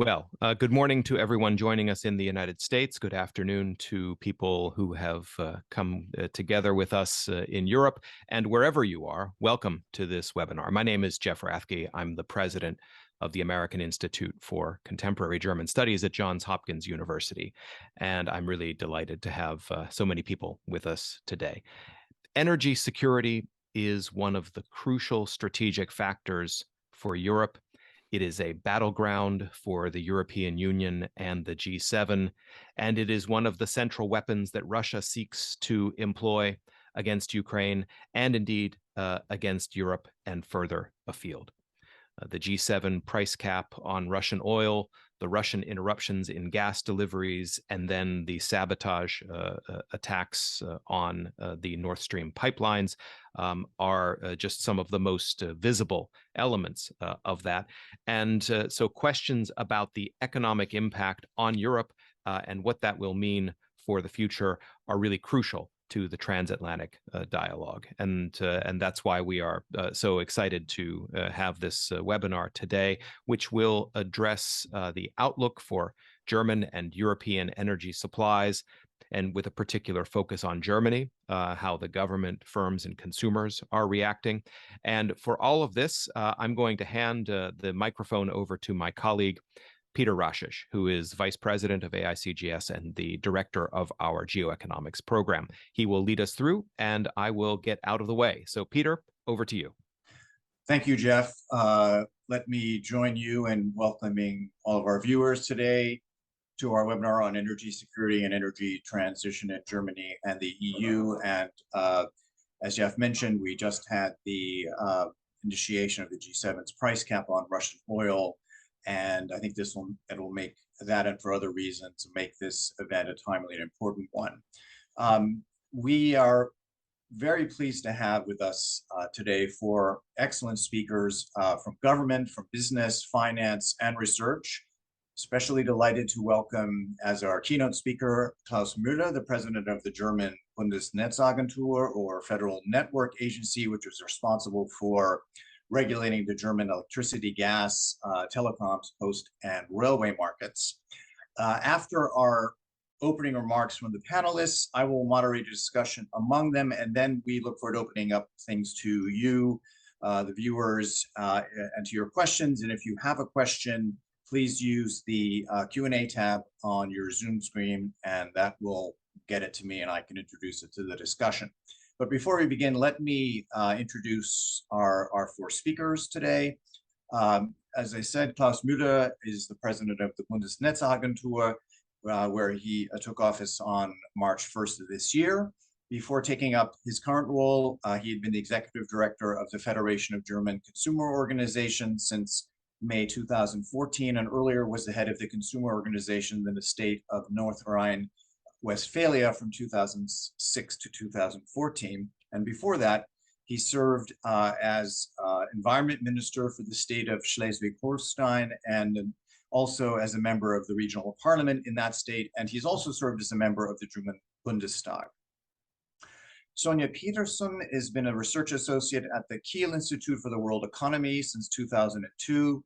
Good morning to everyone joining us in the United States. Good afternoon to people who have come together with us in Europe. And wherever you are, welcome to this webinar. My name is Jeff Rathke. I'm the president of the American Institute for Contemporary German Studies at Johns Hopkins University. And I'm really delighted to have so many people with us today. Energy security is one of the crucial strategic factors for Europe. It is a battleground for the European Union and the G7, and it is one of the central weapons that Russia seeks to employ against Ukraine and indeed against Europe and further afield. The G7 price cap on Russian oil, the Russian interruptions in gas deliveries, and then the sabotage attacks on the Nord Stream pipelines are just some of the most visible elements of that. And so questions about the economic impact on Europe and what that will mean for the future are really crucial to the transatlantic dialogue. And that's why we are so excited to have this webinar today, which will address the outlook for German and European energy supplies, and with a particular focus on Germany, how the government, firms, and consumers are reacting. And for all of this, I'm going to hand the microphone over to my colleague, Peter Rashish, who is Vice President of AICGS and the Director of our Geoeconomics program. He will lead us through, and I will get out of the way. So, Peter, over to you. Thank you, Jeff. Let me join you in welcoming all of our viewers today to our webinar on energy security and energy transition in Germany and the EU. And as Jeff mentioned, we just had the initiation of the G7's price cap on Russian oil. And I think it'll make that, and for other reasons, make this event a timely and important one. We are very pleased to have with us today four excellent speakers from government, from business, finance, and research. Especially delighted to welcome as our keynote speaker, Klaus Müller, the president of the German Bundesnetzagentur, or Federal Network Agency, which is responsible for regulating the German electricity, gas, telecoms, post, and railway markets. After our opening remarks from the panelists, I will moderate a discussion among them, and then we look forward to opening up things to you, the viewers, and to your questions. And if you have a question, please use the Q&A tab on your Zoom screen, and that will get it to me, and I can introduce it to the discussion. But before we begin, let me introduce our four speakers today. As I said, Klaus Müller is the president of the Bundesnetzagentur, where he took office on March 1st of this year. Before taking up his current role, he had been the executive director of the Federation of German Consumer Organizations since May 2014, and earlier was the head of the consumer organization in the state of North Rhine-Westphalia from 2006 to 2014. And before that, he served as environment minister for the state of Schleswig-Holstein, and also as a member of the regional parliament in that state. And he's also served as a member of the German Bundestag. Sonja Peterson has been a research associate at the Kiel Institute for the World Economy since 2002,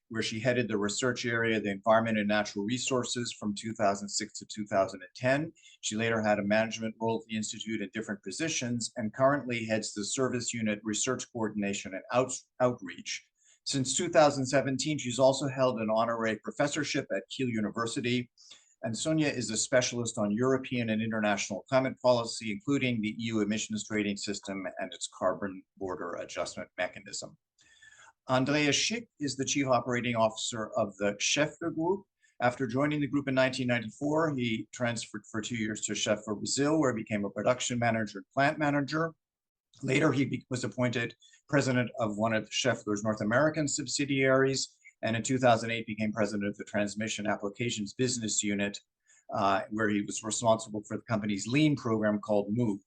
where she headed the research area, the environment and natural resources, from 2006 to 2010. She later had a management role at the Institute in different positions, and currently heads the service unit research coordination and outreach. Since 2017, she's also held an honorary professorship at Kiel University. And Sonja is a specialist on European and international climate policy, including the EU emissions trading system and its carbon border adjustment mechanism. Andreas Schick is the chief operating officer of the Schaeffler Group. After joining the group in 1994, he transferred for 2 years to Schaeffler Brazil, where he became a production manager and plant manager. Later, he was appointed president of one of Schaeffler's North American subsidiaries, and in 2008 became president of the Transmission Applications Business Unit, where he was responsible for the company's lean program called MOVE.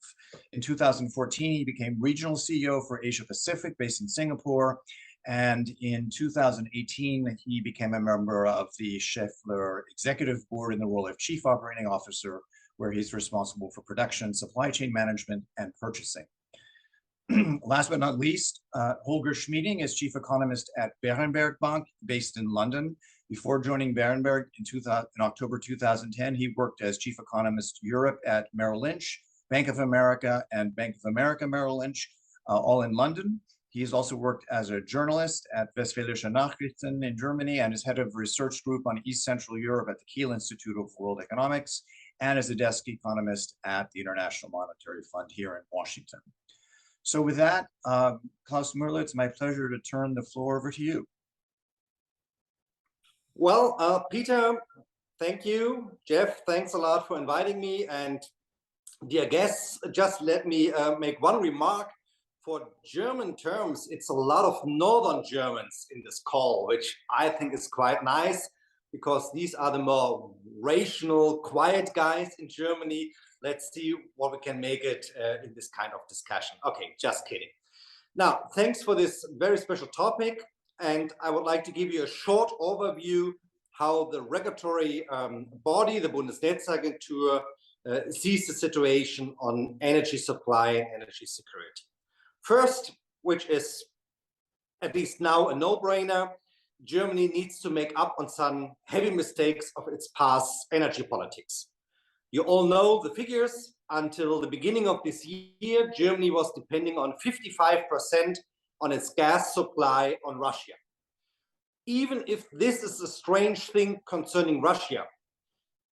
In 2014, he became regional CEO for Asia Pacific, based in Singapore, and in 2018, he became a member of the Schaeffler Executive Board in the role of Chief Operating Officer, where he's responsible for production, supply chain management, and purchasing. Last but not least, Holger Schmieding is chief economist at Berenberg Bank, based in London, Before joining Berenberg in October 2010, he worked as chief economist Europe at Merrill Lynch, Bank of America, and Bank of America Merrill Lynch, all in London. He's also worked as a journalist at Westfälische Nachrichten in Germany and is head of research group on East Central Europe at the Kiel Institute of World Economics, and is a desk economist at the International Monetary Fund here in Washington. So with that, Klaus Müller, it's my pleasure to turn the floor over to you. Well, Peter, thank you. Jeff, thanks a lot for inviting me. And dear guests, just let me make one remark. For German terms, it's a lot of Northern Germans in this call, which I think is quite nice because these are the more rational, quiet guys in Germany. Let's see what we can make it in this kind of discussion. Okay, just kidding. Now, thanks for this very special topic. And I would like to give you a short overview how the regulatory body, the Bundesnetzagentur, sees the situation on energy supply and energy security. First, which is at least now a no-brainer, Germany needs to make up on some heavy mistakes of its past energy politics. You all know the figures. Until the beginning of this year, Germany was depending on 55% on its gas supply on Russia. Even if this is a strange thing concerning Russia,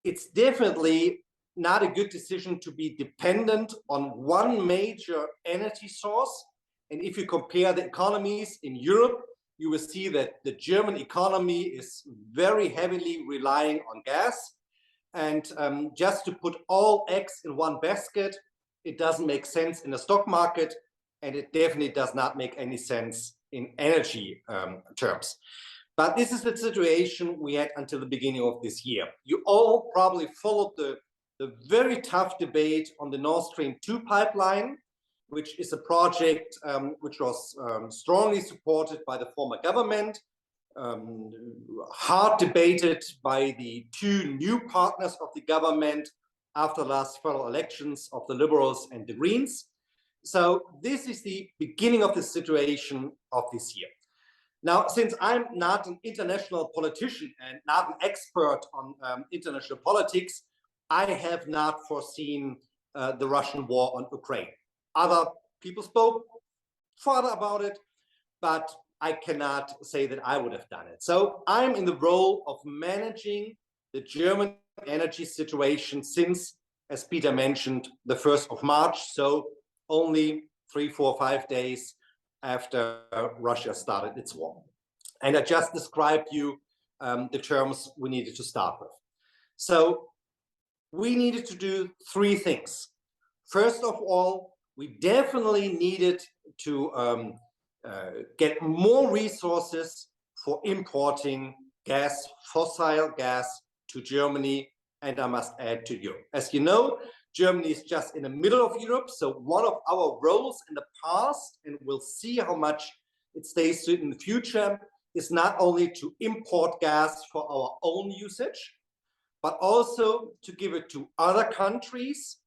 it's definitely not a good decision to be dependent on one major energy source. And if you compare the economies in Europe, you will see that the German economy is very heavily relying on gas. And just to put all eggs in one basket, it doesn't make sense in the stock market, and it definitely does not make any sense in energy terms. But this is the situation we had until the beginning of this year. You all probably followed the very tough debate on the Nord Stream 2 pipeline, which is a project which was strongly supported by the former government, hard debated by the two new partners of the government after the last federal elections of the Liberals and the Greens. So this is the beginning of the situation of this year. Now, since I'm not an international politician and not an expert on international politics, I have not foreseen the Russian war on Ukraine. Other people spoke further about it, but I cannot say that I would have done it. So I'm in the role of managing the German energy situation since, as Peter mentioned, the 1st of March, so only 3, 4, 5 days after Russia started its war. And I just described you the terms we needed to start with. So we needed to do 3 things. First of all, we definitely needed to get more resources for importing gas, fossil gas, to Germany, and I must add to Europe. As you know, Germany is just in the middle of Europe, so one of our roles in the past, and we'll see how much it stays in the future, is not only to import gas for our own usage, but also to give it to other countries.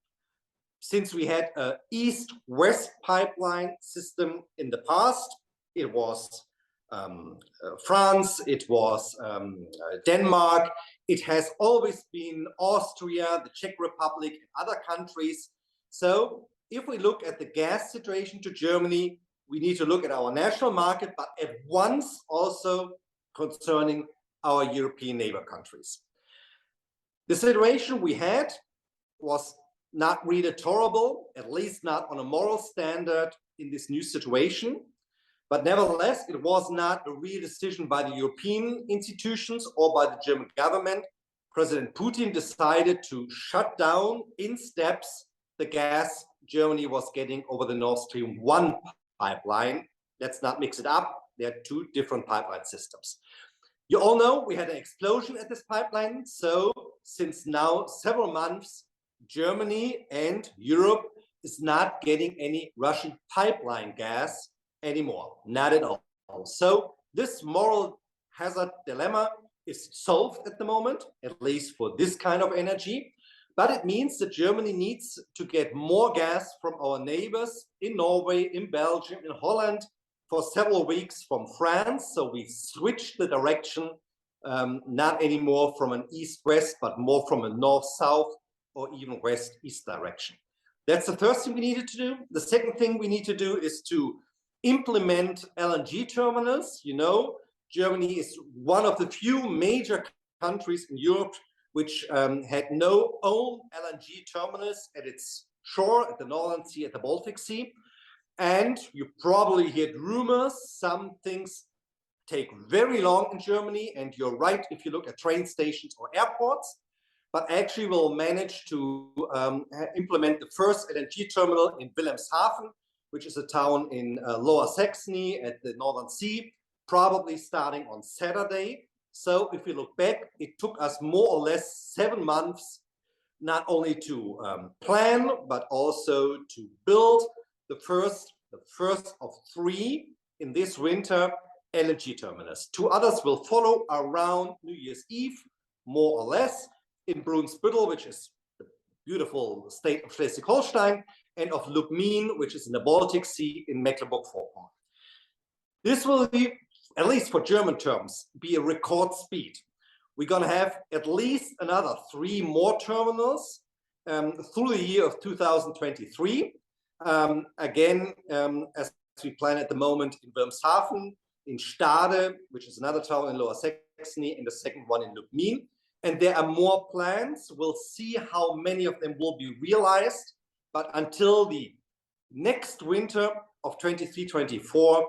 Since we had an east-west pipeline system in the past, it was France, it was Denmark, it has always been Austria, the Czech Republic, and other countries. So if we look at the gas situation to Germany, we need to look at our national market, but at once also concerning our European neighbor countries. The situation we had was not really tolerable, at least not on a moral standard in this new situation. But nevertheless, it was not a real decision by the European institutions or by the German government. President Putin decided to shut down in steps the gas Germany was getting over the Nord Stream 1 pipeline. Let's not mix it up. There are 2 different pipeline systems. You all know we had an explosion at this pipeline. So since now several months, Germany and Europe is not getting any Russian pipeline gas anymore, not at all. So this moral hazard dilemma is solved at the moment, at least for this kind of energy. But it means that Germany needs to get more gas from our neighbors in Norway, in Belgium, in Holland for several weeks from France. So we switched the direction not anymore from an east-west, but more from a north-south or even west-east direction. That's the first thing we needed to do. The second thing we need to do is to implement LNG terminals. You know, Germany is one of the few major countries in Europe which had no own LNG terminals at its shore, at the Northern Sea, at the Baltic Sea. And you probably heard rumors, some things take very long in Germany, and you're right if you look at train stations or airports, but actually we'll manage to implement the first LNG terminal in Wilhelmshaven, which is a town in Lower Saxony at the Northern Sea, probably starting on Saturday. So if we look back, it took us more or less 7 months, not only to plan, but also to build the first of 3 in this winter LNG terminals. 2 others will follow around New Year's Eve, more or less, in Brunsbüttel, which is the beautiful state of Schleswig-Holstein, and of Lubmin, which is in the Baltic Sea in Mecklenburg-Vorpommern. This will be, at least for German terms, be a record speed. We're going to have at least another 3 more terminals through the year of 2023. Again, as we plan at the moment in Wilhelmshaven, in Stade, which is another town in Lower Saxony, and the second one in Lubmin. And there are more plans. We'll see how many of them will be realized. But until the next winter of 23-24,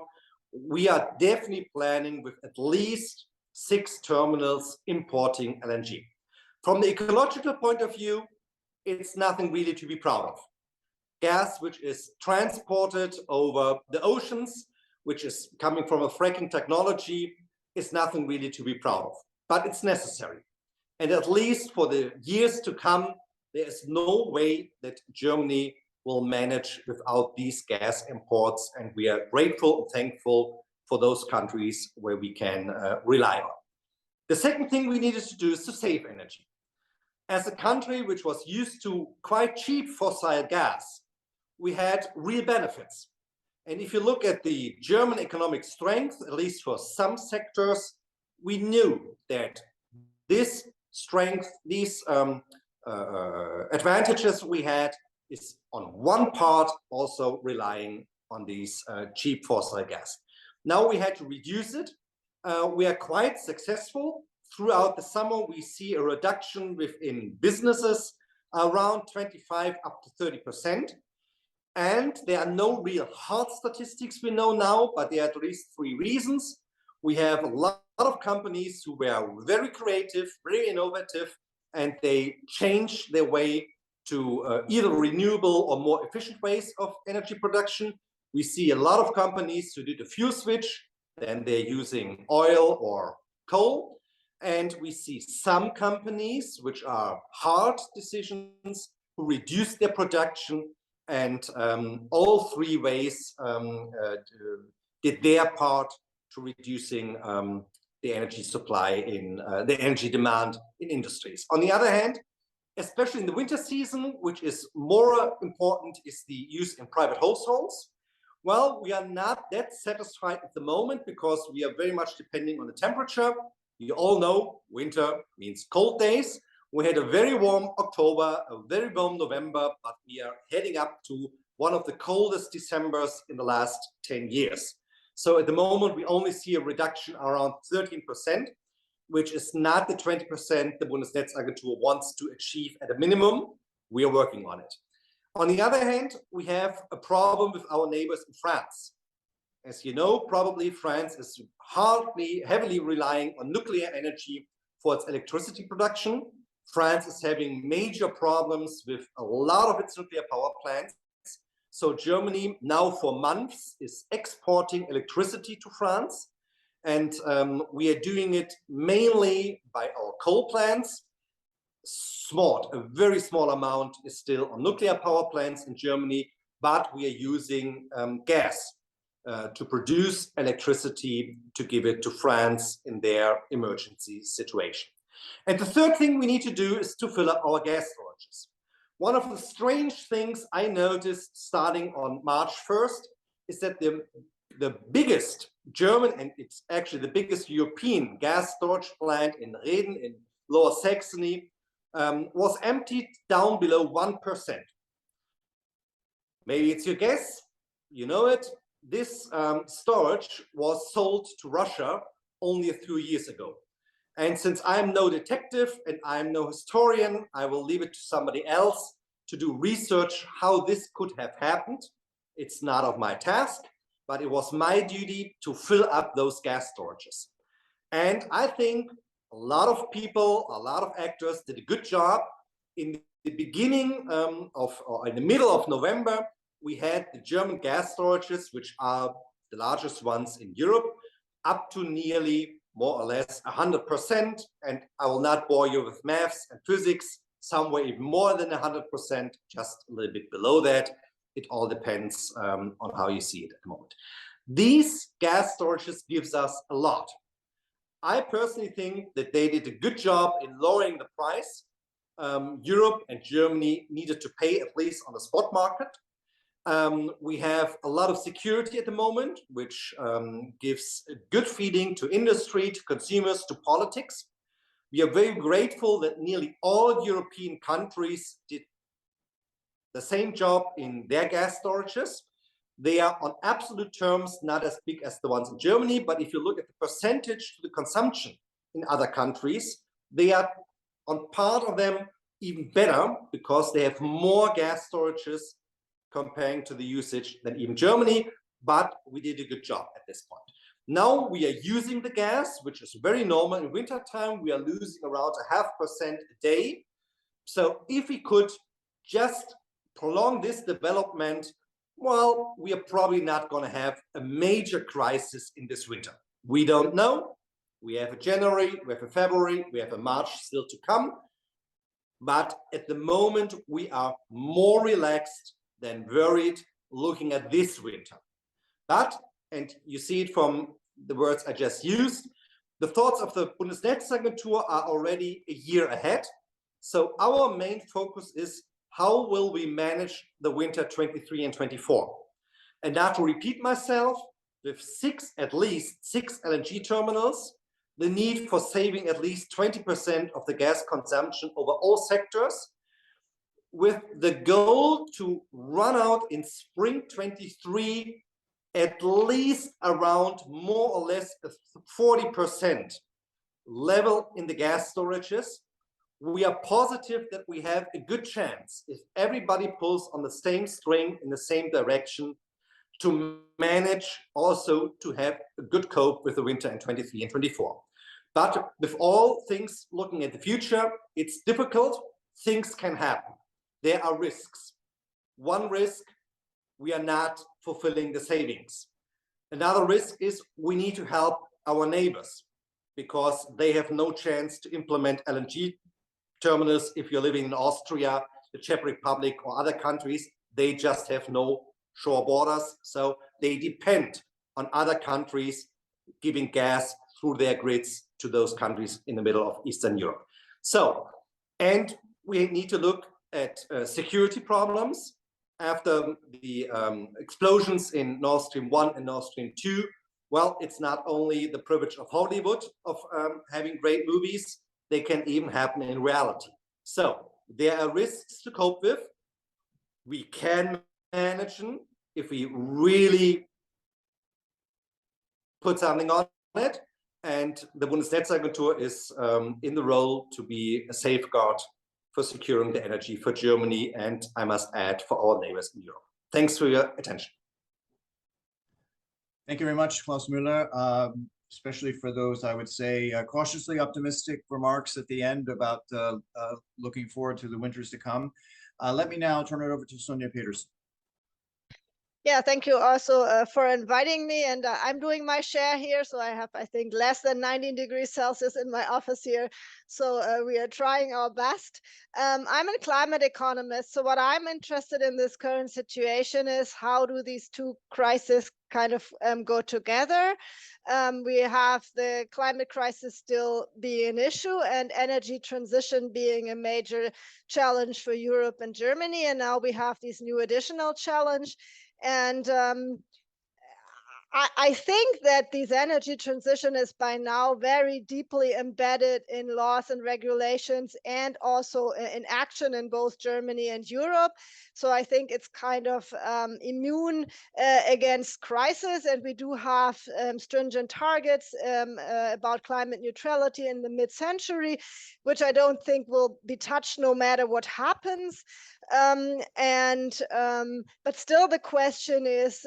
we are definitely planning with at least 6 terminals importing LNG. From the ecological point of view, it's nothing really to be proud of. Gas, which is transported over the oceans, which is coming from a fracking technology, is nothing really to be proud of, but it's necessary. And at least for the years to come, there is no way that Germany will manage without these gas imports. And we are grateful and thankful for those countries where we can rely on. The second thing we needed to do is to save energy. As a country which was used to quite cheap fossil gas, we had real benefits. And if you look at the German economic strength, at least for some sectors, we knew that this strength, these advantages we had is on one part also relying on these cheap fossil gas. Now we had to reduce it. We are quite successful. Throughout the summer, we see a reduction within businesses around 25 up to 30%. And there are no real hard statistics we know now, but there are at least 3 reasons. We have a lot of companies who were very creative, very innovative, and they changed their way to either renewable or more efficient ways of energy production. We see a lot of companies who did a fuel switch, then they're using oil or coal. And we see some companies, which are hard decisions, who reduce their production. And all 3 ways did their part to reducing the energy supply in the energy demand in industries. On the other hand, especially in the winter season, which is more important, is the use in private households. Well, we are not that satisfied at the moment because we are very much depending on the temperature. You all know winter means cold days. We had a very warm October, a very warm November, but we are heading up to one of the coldest Decembers in the last 10 years. So at the moment, we only see a reduction around 13%, which is not the 20% the Bundesnetzagentur wants to achieve at a minimum. We are working on it. On the other hand, we have a problem with our neighbors in France. As you know, probably France is heavily relying on nuclear energy for its electricity production. France is having major problems with a lot of its nuclear power plants. So Germany now for months is exporting electricity to France. And we are doing it mainly by our coal plants. A very small amount is still on nuclear power plants in Germany, but we are using gas to produce electricity to give it to France in their emergency situation. And the third thing we need to do is to fill up our gas storages. One of the strange things I noticed starting on March 1st is that the biggest German, and it's actually the biggest European gas storage plant in Reden in Lower Saxony, was emptied down below 1%. Maybe it's your guess, you know it. This storage was sold to Russia only a few years ago. And since I'm no detective and I'm no historian, I will leave it to somebody else to do research how this could have happened. It's not of my task, but it was my duty to fill up those gas storages. And I think a lot of people, a lot of actors did a good job. In the beginning or in the middle of November, we had the German gas storages, which are the largest ones in Europe, up to nearly more or less 100%. And I will not bore you with maths and physics, somewhere even more than 100%, just a little bit below that. It all depends on how you see it at the moment. These gas storages gives us a lot. I personally think that they did a good job in lowering the price. Europe and Germany needed to pay, at least on the spot market. We have a lot of security at the moment, which gives a good feeding to industry, to consumers, to politics. We are very grateful that nearly all European countries did the same job in their gas storages. They are on absolute terms not as big as the ones in Germany, but if you look at the percentage to the consumption in other countries, they are on part of them even better because they have more gas storages comparing to the usage than even Germany, but we did a good job at this point. Now we are using the gas, which is very normal. In wintertime, we are losing around 0.5% a day. So if we could just prolong this development, well, we are probably not going to have a major crisis in this winter. We don't know. We have a January, we have a February, we have a March still to come. But at the moment, we are more relaxed than worried looking at this winter. But, and you see it from the words I just used, the thoughts of the Bundesnetzagentur are already a year ahead. So our main focus is how will we manage the winter 23 and 24? And now to repeat myself, with at least six LNG terminals, the need for saving at least 20% of the gas consumption over all sectors, with the goal to run out in spring 23 at least around more or less a 40% level in the gas storages. We are positive that we have a good chance, if everybody pulls on the same string in the same direction, to manage also to have a good cope with the winter in 23 and 24. But with all things looking at the future, it's difficult. Things can happen. There are risks. One risk, we are not fulfilling the savings. Another risk is we need to help our neighbors because they have no chance to implement LNG terminals. If you're living in Austria, the Czech Republic, or other countries, they just have no shore borders. So they depend on other countries giving gas through their grids to those countries in the middle of Eastern Europe. So, and we need to look at security problems. After the explosions in Nord Stream 1 and Nord Stream 2, well, it's not only the privilege of Hollywood of having great movies, they can even happen in reality. So there are risks to cope with. We can manage them if we really put something on it. And the Bundesnetzagentur is in the role to be a safeguard for securing the energy for Germany, and I must add, for our neighbors in Europe. Thanks for your attention. Thank you very much, Klaus Müller, especially for those, I would say, cautiously optimistic remarks at the end about looking forward to the winters to come. Let me now turn it over to Sonja Peterson. Yeah, thank you also for inviting me. And I'm doing my share here. So I have, I think, less than 19 degrees Celsius in my office here. So we are trying our best. I'm a climate economist. So what I'm interested in this current situation is how do these two crises kind of go together? We have the climate crisis still being an issue and energy transition being a major challenge for Europe and Germany. And now we have these new additional challenge. And I think that this energy transition is by now very deeply embedded in laws and regulations, and also in action in both Germany and Europe. So I think it's kind of immune against crisis, and we do have stringent targets about climate neutrality in the mid-century, which I don't think will be touched no matter what happens. But still the question is,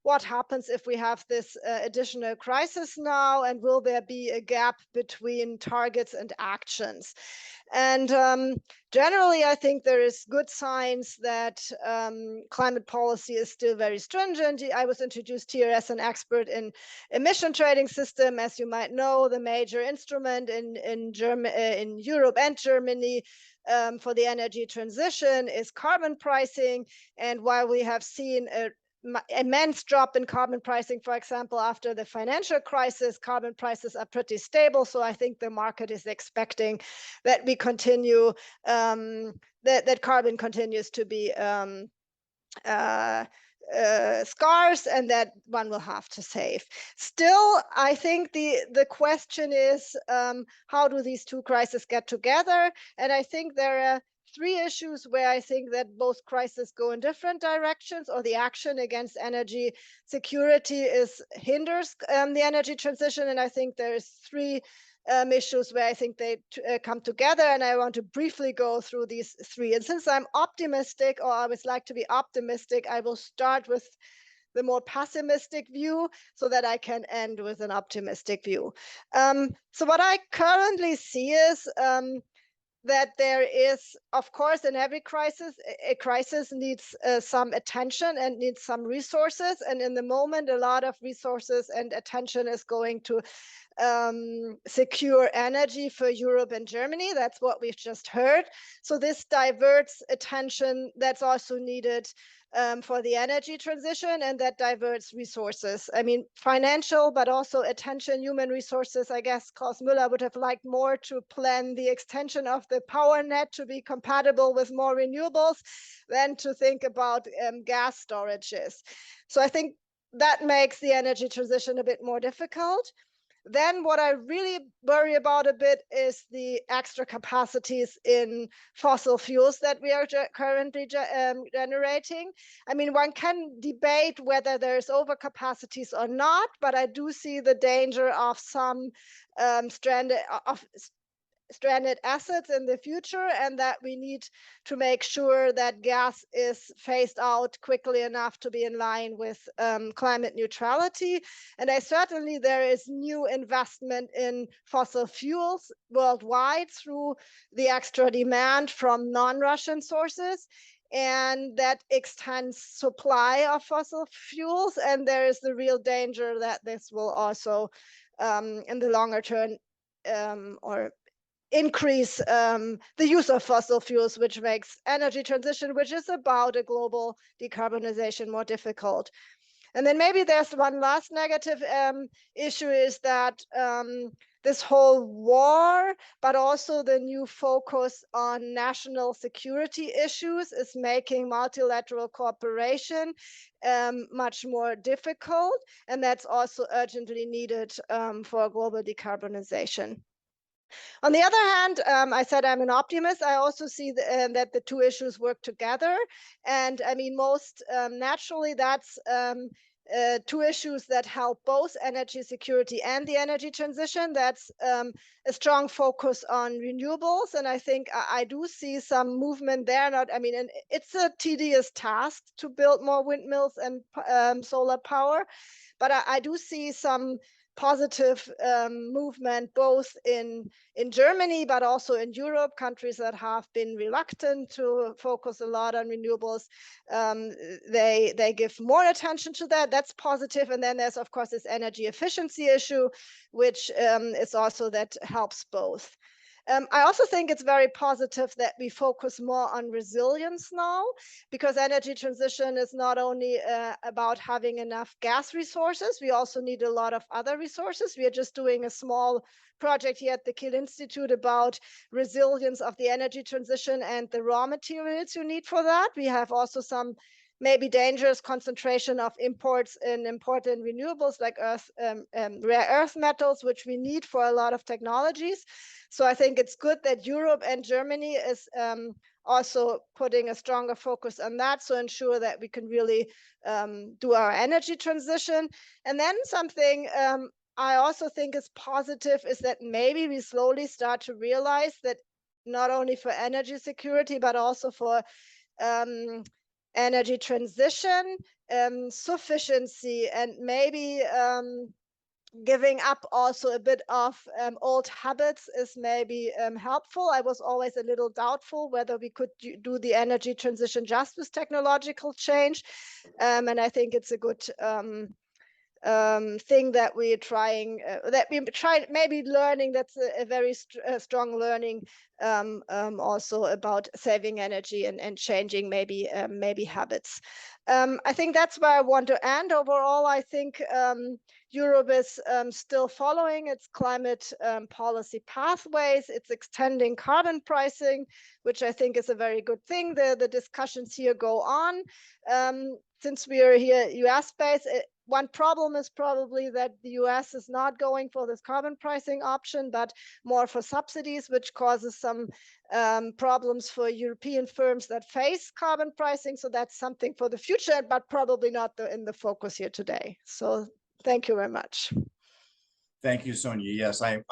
what happens if we have this additional crisis now, and will there be a gap between targets and actions? And generally, I think there is good signs that climate policy is still very stringent. I was introduced here as an expert in emission trading system. As you might know, the major instrument in Europe and Germany for the energy transition is carbon pricing. And while we have seen a immense drop in carbon pricing, for example, after the financial crisis, carbon prices are pretty stable. So I think the market is expecting that we continue, that carbon continues to be scarce, and that one will have to save. Still, I think the question is, how do these two crises get together? And I think there are three issues where I think that both crises go in different directions, or the action against energy security hinders the energy transition. And I think there's three issues where I think they come together, and I want to briefly go through these three. And since I'm optimistic, or I always like to be optimistic, I will start with the more pessimistic view so that I can end with an optimistic view. So what I currently see is that there is, of course, in every crisis, a crisis needs some attention and needs some resources. And in the moment, a lot of resources and attention is going to secure energy for Europe and Germany. That's what we've just heard. So this diverts attention that's also needed for the energy transition, and that diverts resources. I mean, financial, but also attention, human resources. I guess Klaus Müller would have liked more to plan the extension of the power net to be compatible with more renewables than to think about gas storages. So I think that makes the energy transition a bit more difficult. Then what I really worry about a bit is the extra capacities in fossil fuels that we are currently generating. I mean, one can debate whether there's overcapacities or not, but I do see the danger of some stranded assets in the future, and that we need to make sure that gas is phased out quickly enough to be in line with climate neutrality. And there is new investment in fossil fuels worldwide through the extra demand from non-Russian sources, and that extends supply of fossil fuels. And there is the real danger that this will also in the longer term or increase the use of fossil fuels, which makes energy transition, which is about a global decarbonization, more difficult. And then maybe there's one last negative issue, is that this whole war, but also the new focus on national security issues, is making multilateral cooperation much more difficult. And that's also urgently needed for global decarbonization. On the other hand, I said I'm an optimist. I also see that the two issues work together. And I mean, most naturally, that's two issues that help both energy security and the energy transition. That's a strong focus on renewables. And I think I do see some movement there. It's a tedious task to build more windmills and solar power, but I do see some positive movement both in Germany, but also in Europe. Countries that have been reluctant to focus a lot on renewables, they give more attention to that. That's positive. And then there's, of course, this energy efficiency issue, which is also that helps both. I also think it's very positive that we focus more on resilience now, because energy transition is not only about having enough gas resources, we also need a lot of other resources. We are just doing a small project here at the Kiel Institute about resilience of the energy transition and the raw materials you need for that. We have also some maybe dangerous concentration of imports in important renewables like rare earth metals, which we need for a lot of technologies. So I think it's good that Europe and Germany is also putting a stronger focus on that, so ensure that we can really do our energy transition. And then something I also think is positive is that maybe we slowly start to realize that not only for energy security, but also for energy transition, sufficiency, and maybe giving up also a bit of old habits is maybe helpful. I was always a little doubtful whether we could do the energy transition just with technological change. And I think it's a good thing that we're trying, maybe learning. That's a very strong learning also about saving energy and changing maybe habits. I think that's where I want to end. Overall, I think Europe is still following its climate policy pathways. It's extending carbon pricing, which I think is a very good thing. The discussions here go on. Since we are here US-based, one problem is probably that the US is not going for this carbon pricing option, but more for subsidies, which causes some problems for European firms that face carbon pricing. So that's something for the future, but probably not in the focus here today. So thank you very much. Thank you, Sonja. Yes, I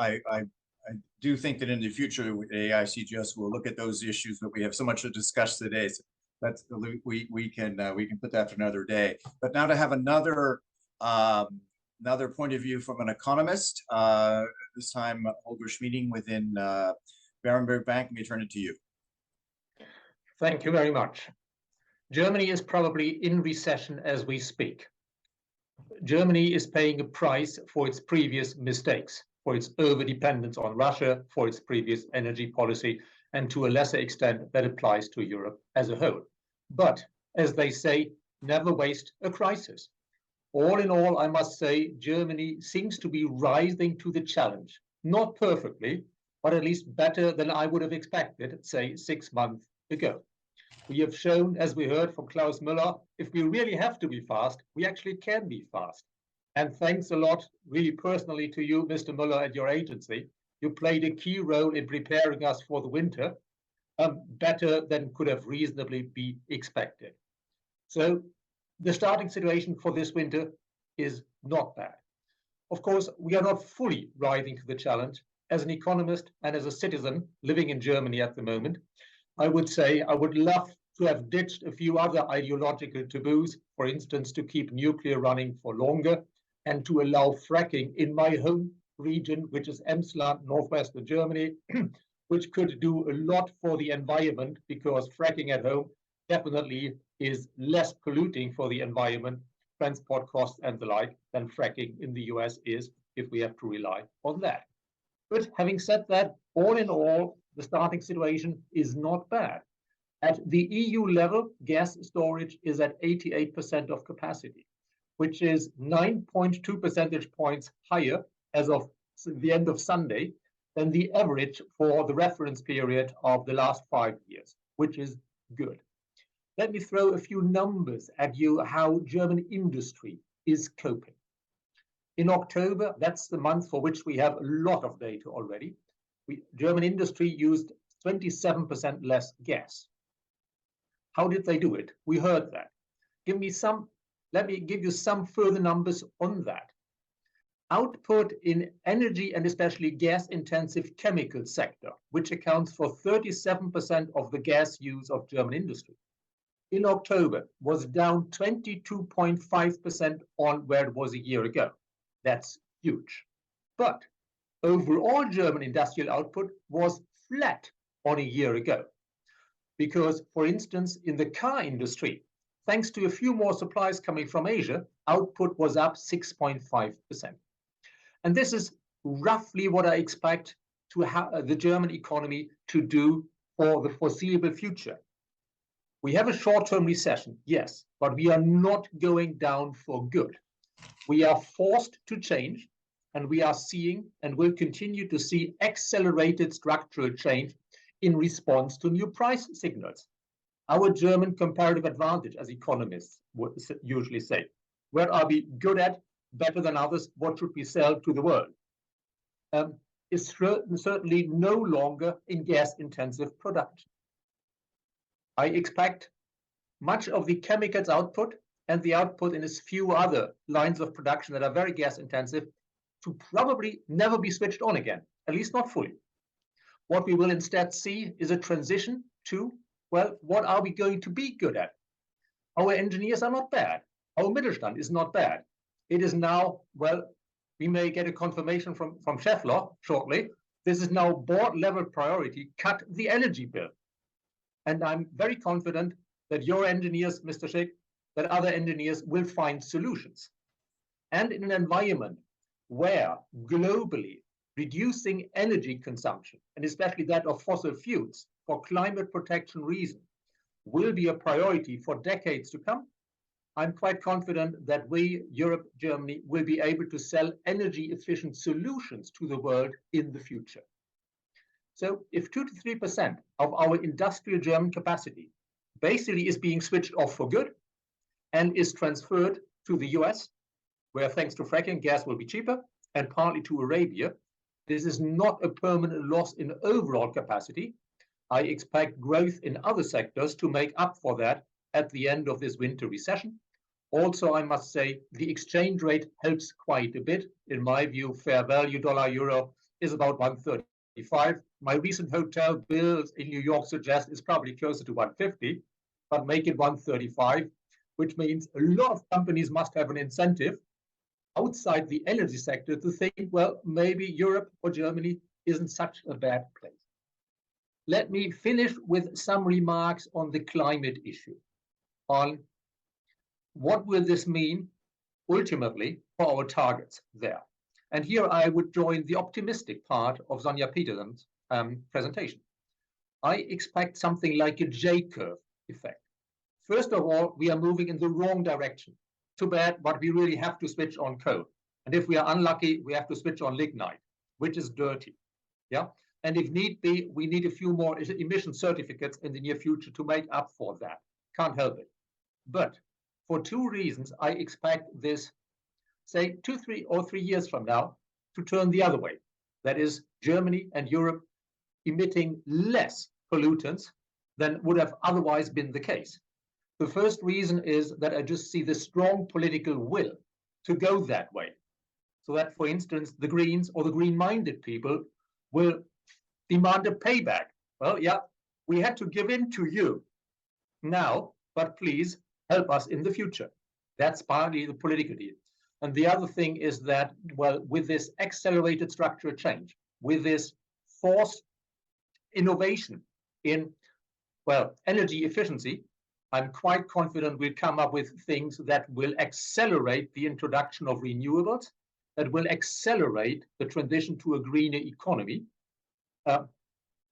do think that in the future, AICGS will look at those issues, but we have so much to discuss today. So that's we can put that for another day. But now to have another point of view from an economist, this time Holger Schmieding within Berenberg Bank. Let me turn it to you. Thank you very much. Germany is probably in recession as we speak. Germany is paying a price for its previous mistakes, for its over-dependence on Russia, for its previous energy policy, and to a lesser extent that applies to Europe as a whole. But, as they say, never waste a crisis. All in all, I must say, Germany seems to be rising to the challenge. Not perfectly, but at least better than I would have expected, say, 6 months ago. We have shown, as we heard from Klaus Müller, if we really have to be fast, we actually can be fast. And thanks a lot, really personally, to you, Mr. Müller, and your agency. You played a key role in preparing us for the winter, better than could have reasonably be expected. So the starting situation for this winter is not bad. Of course, we are not fully rising to the challenge. As an economist and as a citizen living in Germany at the moment, I would say I would love to have ditched a few other ideological taboos, for instance, to keep nuclear running for longer and to allow fracking in my home region, which is Emsland, northwestern Germany, which could do a lot for the environment because fracking at home definitely is less polluting for the environment, transport costs and the like, than fracking in the US is if we have to rely on that. But having said that, all in all, the starting situation is not bad. At the EU level, gas storage is at 88% of capacity, which is 9.2 percentage points higher as of the end of Sunday than the average for the reference period of the last 5 years, which is good. Let me throw a few numbers at you how German industry is coping. In October, that's the month for which we have a lot of data already, German industry used 27% less gas. How did they do it? We heard that. Let me give you some further numbers on that. Output in energy and especially gas-intensive chemical sector, which accounts for 37% of the gas use of German industry, in October was down 22.5% on where it was a year ago. That's huge. But overall German industrial output was flat on a year ago. Because, for instance, in the car industry, thanks to a few more supplies coming from Asia, output was up 6.5%. And this is roughly what I expect to the German economy to do for the foreseeable future. We have a short-term recession, yes, but we are not going down for good. We are forced to change, and we are seeing and will continue to see accelerated structural change in response to new price signals. our German comparative advantage, as economists would usually say. Where are we good at, better than others? What should we sell to the world? Is certainly no longer in gas-intensive production. I expect much of the chemicals output and the output in as few other lines of production that are very gas-intensive to probably never be switched on again, at least not fully. What we will instead see is a transition to, well, what are we going to be good at? Our engineers are not bad. Our Mittelstand is not bad. It is now, well, we may get a confirmation from Schaeffler shortly. This is now board-level priority, cut the energy bill. And I'm very confident that your engineers, Mr. Schick, that other engineers will find solutions. And in an environment where globally reducing energy consumption, and especially that of fossil fuels for climate protection reasons, will be a priority for decades to come, I'm quite confident that we, Europe, Germany, will be able to sell energy efficient solutions to the world in the future. So if 2 to 3% of our industrial German capacity basically is being switched off for good and is transferred to the US, where thanks to fracking, gas will be cheaper, and partly to Arabia, this is not a permanent loss in overall capacity. I expect growth in other sectors to make up for that at the end of this winter recession. Also, I must say, the exchange rate helps quite a bit. In my view, fair value dollar-euro is about 135. My recent hotel bills in New York suggest it's probably closer to 150, but make it 135, which means a lot of companies must have an incentive outside the energy sector to think, well, maybe Europe or Germany isn't such a bad place. Let me finish with some remarks on the climate issue, on what will this mean ultimately for our targets there. And here I would join the optimistic part of Sonja Peterson's presentation. I expect something like a J-curve effect. First of all, we are moving in the wrong direction. Too bad, but we really have to switch on coal. And if we are unlucky, we have to switch on lignite, which is dirty. Yeah. And if need be, we need a few more emission certificates in the near future to make up for that. Can't help it. But for two reasons, I expect this, say, 2, 3 years from now, to turn the other way. That is, Germany and Europe emitting less pollutants than would have otherwise been the case. The first reason is that I just see the strong political will to go that way. So that, for instance, the Greens or the green-minded people will demand a payback. Well, yeah, we had to give in to you now, but please help us in the future. That's partly the political deal. And the other thing is that, well, with this accelerated structural change, with this forced innovation in, well, energy efficiency, I'm quite confident we'll come up with things that will accelerate the introduction of renewables, that will accelerate the transition to a greener economy.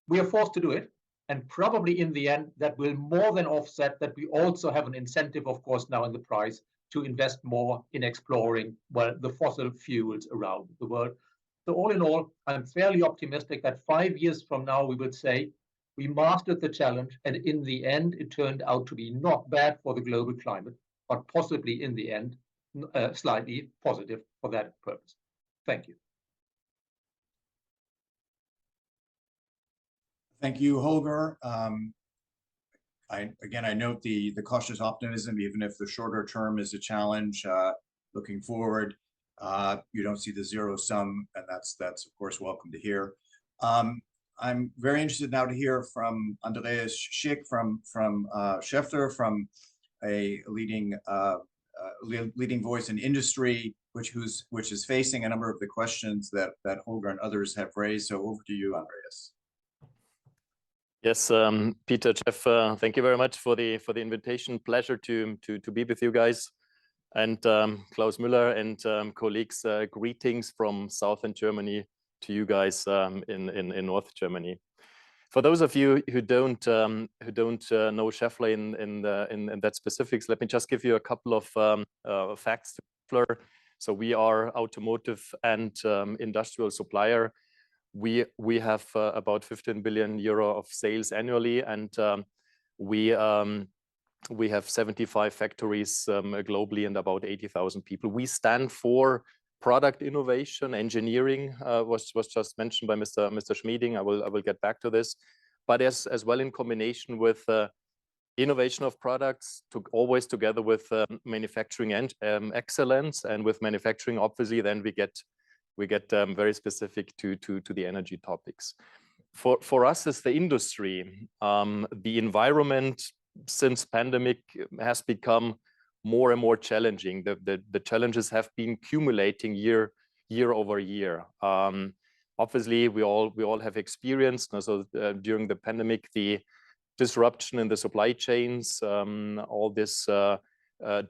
We are forced to do it. And probably in the end, that will more than offset that we also have an incentive, of course, now in the price to invest more in exploring, well, the fossil fuels around the world. So all in all, I'm fairly optimistic that 5 years from now, we would say we mastered the challenge. And in the end, it turned out to be not bad for the global climate, but possibly in the end, slightly positive for that purpose. Thank you. Thank you, Holger. I note the cautious optimism, even if the shorter term is a challenge. Looking forward, you don't see the zero sum, and that's of course welcome to hear. I'm very interested now to hear from Andreas Schick from Schaeffler, from a leading voice in industry, which is facing a number of the questions that Holger and others have raised. So over to you, Andreas. Yes, Peter, Jeff, thank you very much for the invitation. Pleasure to be with you guys. And Klaus Müller and colleagues, greetings from southern Germany to you guys in North Germany. For those of you who don't know Schaeffler in that specifics, let me just give you a couple of facts to Schaeffler. So we are automotive and industrial supplier. We have about 15 billion euro of sales annually, and We have 75 factories globally and about 80,000 people. We stand for product innovation. Engineering was just mentioned by Mr. Schmieding. I will get back to this, but as well in combination with innovation of products, always together with manufacturing and excellence, and with manufacturing, obviously, then we get very specific to the energy topics. For us as the industry, the environment since pandemic has become more and more challenging. The challenges have been accumulating year over year. Obviously, we all have experienced during the pandemic the disruption in the supply chains, all this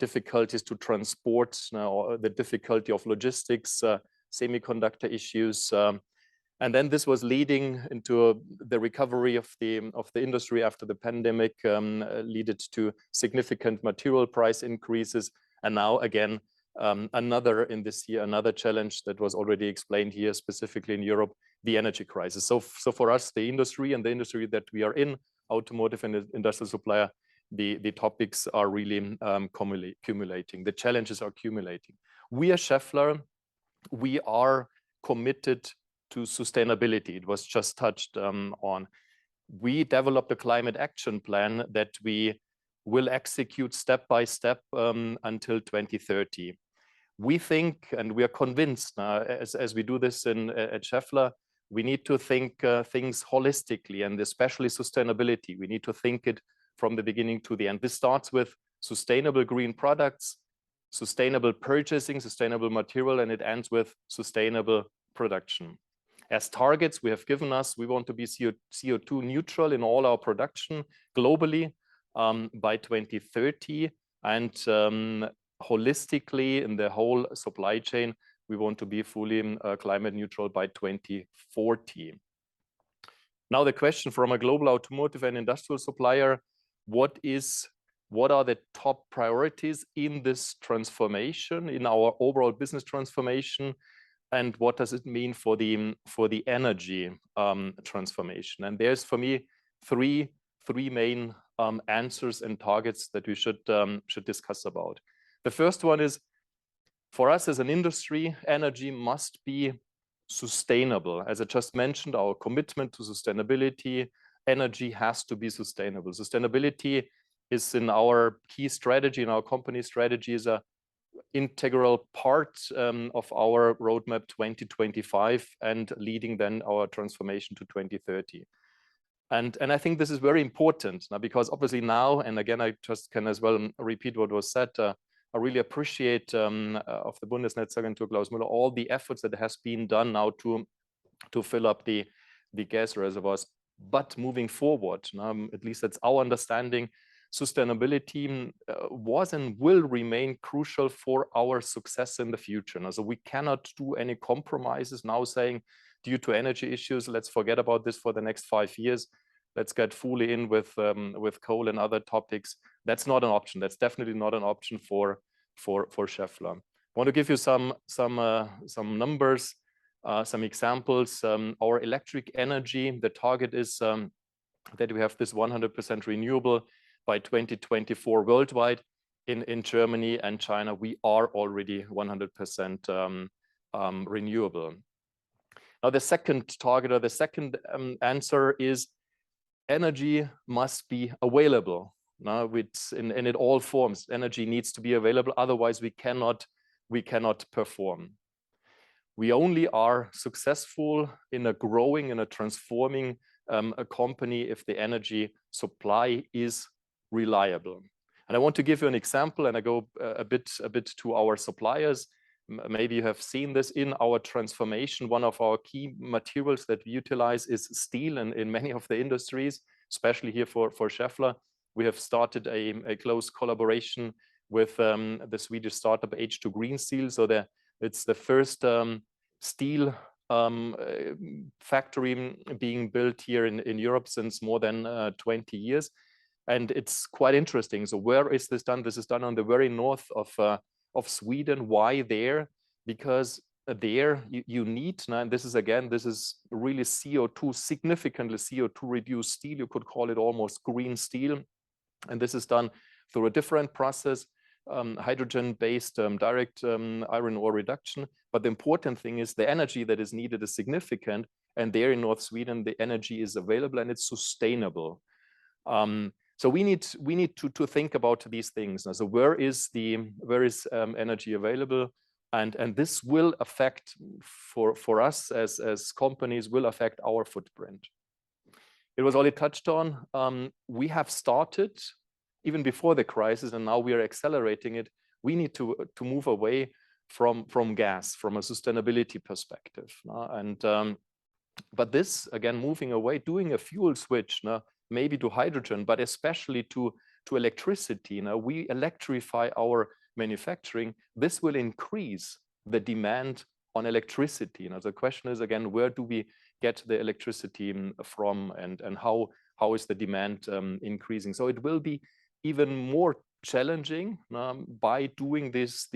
difficulties to transport, the difficulty of logistics, semiconductor issues, and then this was leading into the recovery of the industry after the pandemic, led to significant material price increases, and now again another challenge that was already explained here, specifically in Europe, the energy crisis. So for us, the industry and the industry that we are in, automotive and industrial supplier, the topics are really accumulating. The challenges are accumulating. We as Schaeffler, we are committed to sustainability. It was just touched on. We developed a climate action plan that we will execute step by step until 2030. We think, and we are convinced as we do this at Schaeffler, we need to think things holistically, and especially sustainability. We need to think it from the beginning to the end. This starts with sustainable green products, sustainable purchasing, sustainable material, and it ends with sustainable production. As targets we have given us, we want to be CO2 neutral in all our production globally by 2030, and holistically in the whole supply chain, we want to be fully climate neutral by 2040. Now the question from a global automotive and industrial supplier, what are the top priorities in this transformation, in our overall business transformation, and what does it mean for the energy transformation? And there's, for me, three main answers and targets that we should discuss about. The first one is, for us as an industry, energy must be sustainable. As I just mentioned, our commitment to sustainability, energy has to be sustainable. Sustainability is in our key strategy, in our company strategy, is a integral part of our roadmap 2025 and leading then our transformation to 2030. And I think this is very important now, because obviously now, and again, I just can as well repeat what was said, I really appreciate of the Bundesnetzwerk and to Klaus Müller, all the efforts that has been done now to fill up the gas reservoirs. But moving forward, at least that's our understanding, sustainability was and will remain crucial for our success in the future. Now, so we cannot do any compromises now saying, due to energy issues, let's forget about this for the next 5 years. Let's get fully in with coal and other topics. That's not an option. That's definitely not an option for Schaeffler. I want to give you some numbers, some examples. Our electric energy, the target is that we have this 100% renewable by 2024 worldwide. In Germany and China, we are already 100% renewable. Now, the second target, or the second answer, is energy must be available. Now, in all forms, energy needs to be available. Otherwise, we cannot perform. We only are successful in a growing, in a transforming a company if the energy supply is reliable. And I want to give you an example, and I go a bit to our suppliers. Maybe you have seen this in our transformation. One of our key materials that we utilize is steel, and in many of the industries, especially here for Schaeffler, we have started a close collaboration with the Swedish startup H2 Green Steel. So it's the first steel factory being built here in Europe since more than 20 years. And it's quite interesting. So where is this done? This is done on the very north of Sweden. Why there? Because there you need, and this is really CO2, significantly CO2 reduced steel. You could call it almost green steel. And this is done through a different process, hydrogen-based direct iron ore reduction. But the important thing is the energy that is needed is significant. And there in North Sweden, the energy is available and it's sustainable. So we need to think about these things. Now, so where is energy available? And this will affect for us as companies, will affect our footprint. It was already touched on. We have started even before the crisis, and now we are accelerating it. We need to move away from gas from a sustainability perspective. But this, again, moving away, doing a fuel switch, maybe to hydrogen, but especially to electricity. Now we electrify our manufacturing. This will increase the demand on electricity. Now the question is, again, where do we get the electricity from, and how is the demand increasing? So it will be even more challenging by doing this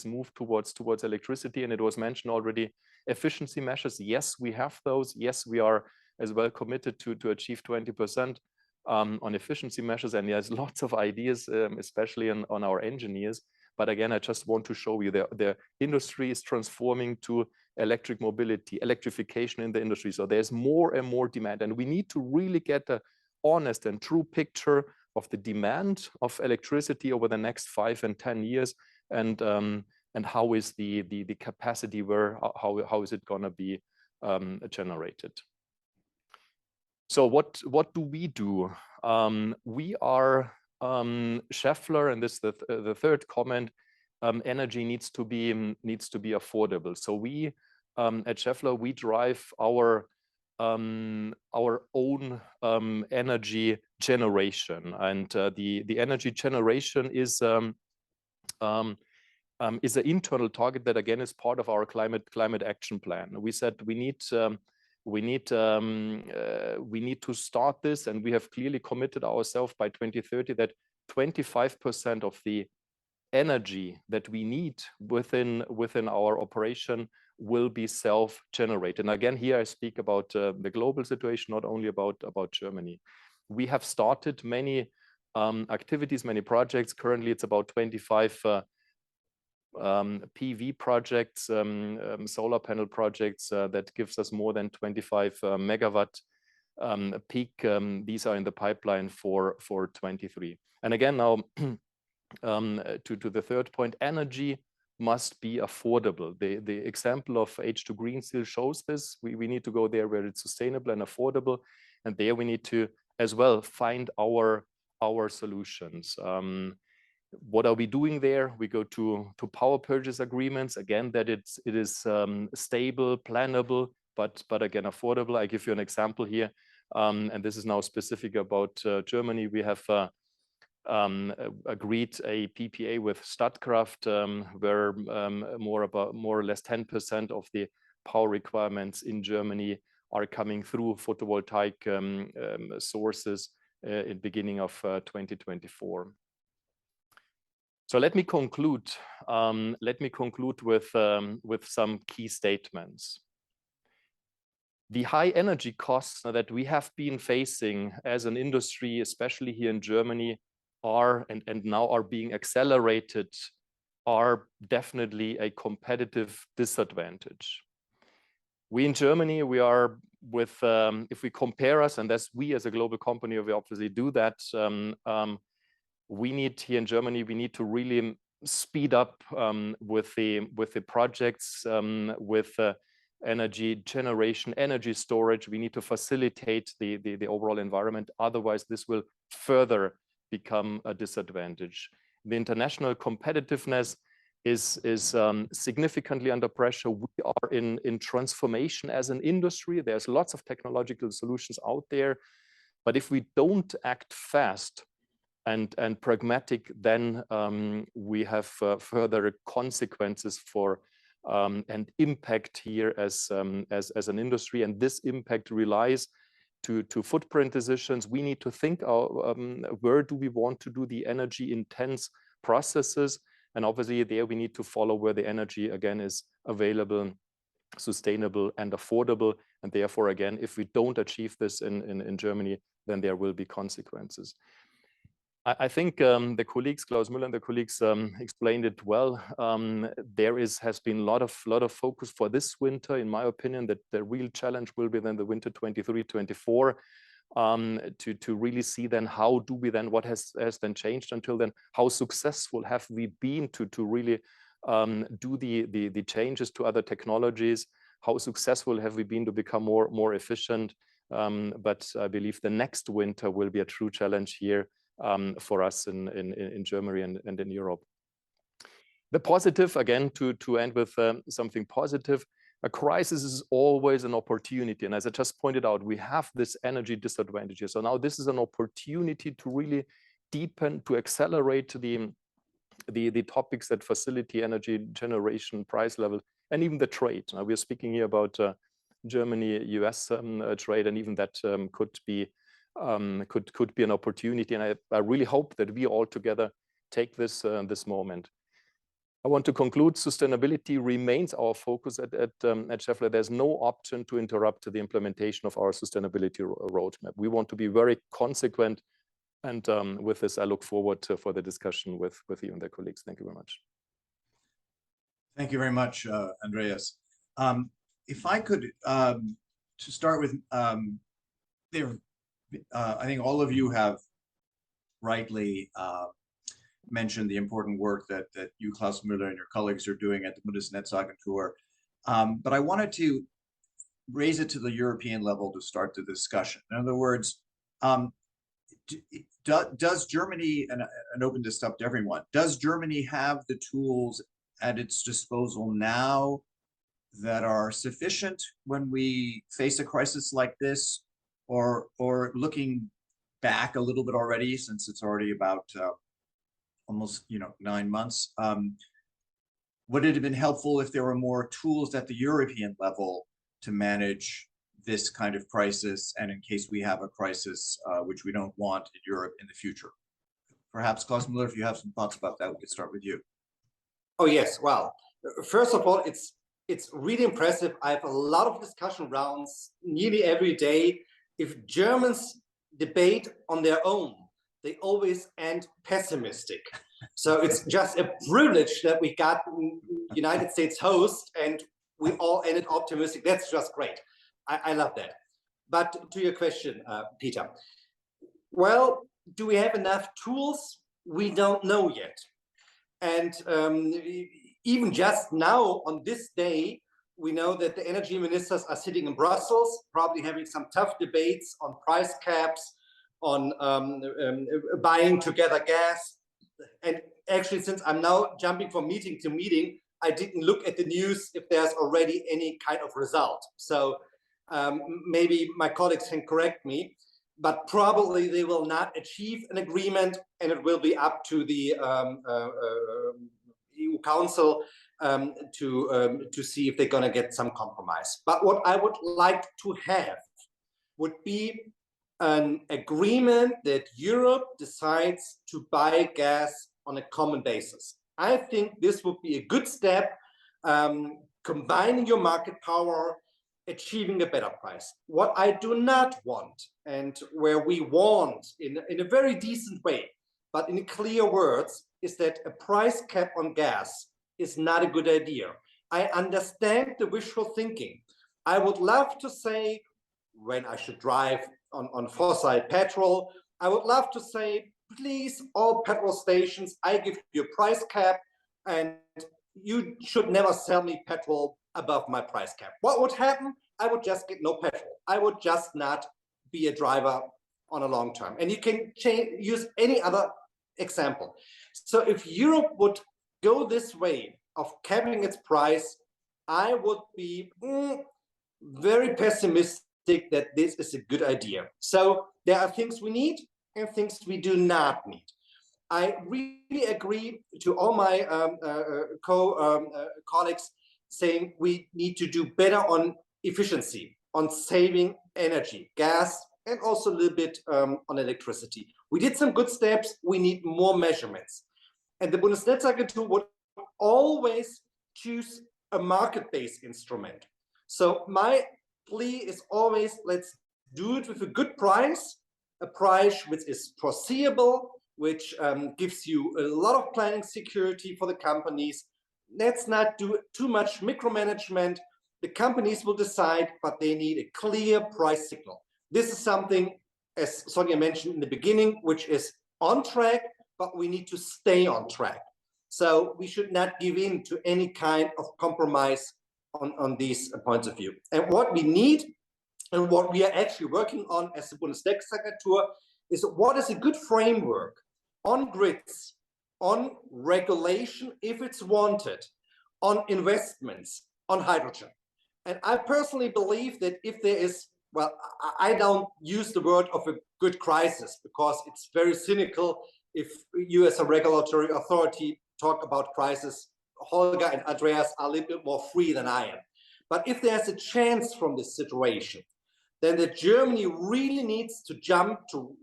move towards electricity. And it was mentioned already, efficiency measures. Yes, we have those. Yes, we are as well committed to achieve 20% on efficiency measures. And there's lots of ideas, especially on our engineers. But again, I just want to show you the industry is transforming to electric mobility, electrification in the industry. So there's more and more demand. And we need to really get an honest and true picture of the demand of electricity over the next 5 and 10 years. And how is the capacity, how is it going to be generated? So what do? We are Schaeffler, and this is the third comment. Energy needs to be affordable. So we at Schaeffler, we drive our own energy generation, and the energy generation is an internal target that again is part of our climate action plan. We said we need to start this, and we have clearly committed ourselves by 2030 that 25% of the energy that we need within our operation will be self-generated. And again, here I speak about the global situation, not only about Germany. We have started many activities, many projects. Currently, it's about 25 PV projects, solar panel projects that gives us more than 25 megawatt peak. These are in the pipeline for 23. And again, now to the third point, energy must be affordable. The example of H2 Green Steel shows this. We need to go there where it's sustainable and affordable, and there we need to as well find our solutions. What are we doing there? We go to power purchase agreements, again, that it is stable, plannable, but again affordable. I give you an example here, and this is now specific about Germany. We have agreed a PPA with Statkraft, where more or less 10% of the power requirements in Germany are coming through photovoltaic sources in the beginning of 2024. So let me conclude. With some key statements. The high energy costs that we have been facing as an industry, especially here in Germany, are and now are being accelerated, are definitely a competitive disadvantage. We in Germany, we are with, if we compare us, and that's we as a global company, we obviously do that. We need here in Germany, we need to really speed up with the projects, with energy generation, energy storage. We need to facilitate the overall environment. Otherwise, this will further become a disadvantage. The international competitiveness is significantly under pressure. We are in transformation as an industry. There's lots of technological solutions out there, but if we don't act fast and pragmatic, then we have further consequences for and impact here as an industry, and this impact relies to footprint decisions. We need to think where do we want to do the energy intense processes, and obviously there we need to follow where the energy again is available, sustainable and affordable. And therefore, again, if we don't achieve this in Germany, then there will be consequences. I think the colleagues, Klaus Müller and the colleagues, explained it well. There has been a lot of focus for this winter, in my opinion, that the real challenge will be then the winter 23-24, to really see then how do we then, what has then changed until then, how successful have we been to really do the changes to other technologies, how successful have we been to become more efficient. But I believe the next winter will be a true challenge here for us in Germany and in Europe. The positive, again, to end with something positive, a crisis is always an opportunity. And as I just pointed out, we have this energy disadvantage here. So now this is an opportunity to really deepen, to accelerate the topics that facilitate energy generation, price level, and even the trade. Now we're speaking here about Germany-US trade, and even that could be an opportunity. And I really hope that we all together take this moment. I want to conclude, sustainability remains our focus at Schaeffler. There's no option to interrupt the implementation of our sustainability roadmap. We want to be very consequent. And with this, I look forward for the discussion with you and the colleagues. Thank you very much. Thank you very much, Andreas. If I could, to start with, I think all of you have rightly mentioned the important work that you, Klaus Müller, and your colleagues are doing at the Bundesnetzagentur. But I wanted to raise it to the European level to start the discussion. In other words, does Germany, and open this up to everyone, does Germany have the tools at its disposal now that are sufficient when we face a crisis like this, or looking back a little bit already, since it's already about almost 9 months, would it have been helpful if there were more tools at the European level to manage this kind of crisis, and in case we have a crisis which we don't want in Europe in the future? Perhaps, Klaus Müller, if you have some thoughts about that, we could start with you. Oh yes, well, first of all, it's really impressive. I have a lot of discussion rounds nearly every day. If Germans debate on their own, they always end pessimistic. So it's just a privilege that we got United States host and we all ended optimistic. That's just great. I love that. But to your question, Peter, well, do we have enough tools? We don't know yet. And even just now on this day, we know that the energy ministers are sitting in Brussels, probably having some tough debates on price caps, on buying together gas. And actually, since I'm now jumping from meeting to meeting, I didn't look at the news if there's already any kind of result. So maybe my colleagues can correct me, but probably they will not achieve an agreement, and it will be up to the EU Council to see if they're going to get some compromise. But what I would like to have would be an agreement that Europe decides to buy gas on a common basis. I think this would be a good step, combining your market power, achieving a better price. What I do not want, and where we want in a very decent way, but in clear words, is that a price cap on gas is not a good idea. I understand the wishful thinking. I would love to say, when I should drive on fossil petrol, I would love to say, please, all petrol stations, I give you a price cap, and you should never sell me petrol above my price cap. What would happen? I would just get no petrol. I would just not be a driver on a long term. And you can use any other example. So if Europe would go this way of capping its price, I would be very pessimistic that this is a good idea. So there are things we need and things we do not need. I really agree to all my colleagues saying we need to do better on efficiency, on saving energy, gas, and also a little bit on electricity. We did some good steps. We need more measurements. And the Bundesnetzagentur would always choose a market-based instrument. So my plea is always, let's do it with a good price, a price which is foreseeable, which gives you a lot of planning security for the companies. Let's not do too much micromanagement. The companies will decide, but they need a clear price signal. This is something, as Sonja mentioned in the beginning, which is on track, but we need to stay on track. So we should not give in to any kind of compromise on these points of view. And what we need, and what we are actually working on as the Bundesnetzagentur, is what is a good framework on grids, on regulation if it's wanted, on investments, on hydrogen. And I personally believe that if there is, well, I don't use the word of a good crisis because it's very cynical if you as a regulatory authority talk about crisis. Holger and Andreas are a little bit more free than I am. But if there's a chance from this situation, then that Germany really needs to jump to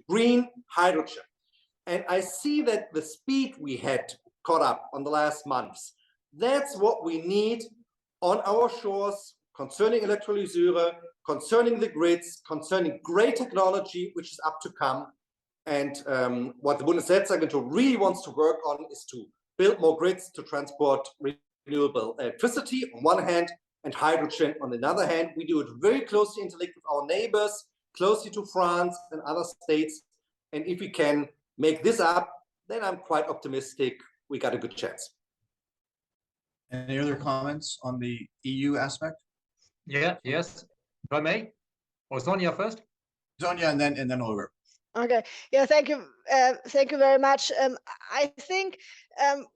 green hydrogen. And I see that the speed we had caught up on the last months, that's what we need on our shores concerning electrolyzer, concerning the grids, concerning great technology, which is up to come. And what the Bundesnetzagentur really wants to work on is to build more grids to transport renewable electricity on one hand, and hydrogen on the other hand. We do it very closely interlinked with our neighbors, closely to France and other states. And if we can make this up, then I'm quite optimistic we got a good chance. Any other comments on the EU aspect? Yeah, yes, if I may. Or Sonja first? Sonja, and then Holger. Okay. Yeah. Thank you. Thank you very much. I think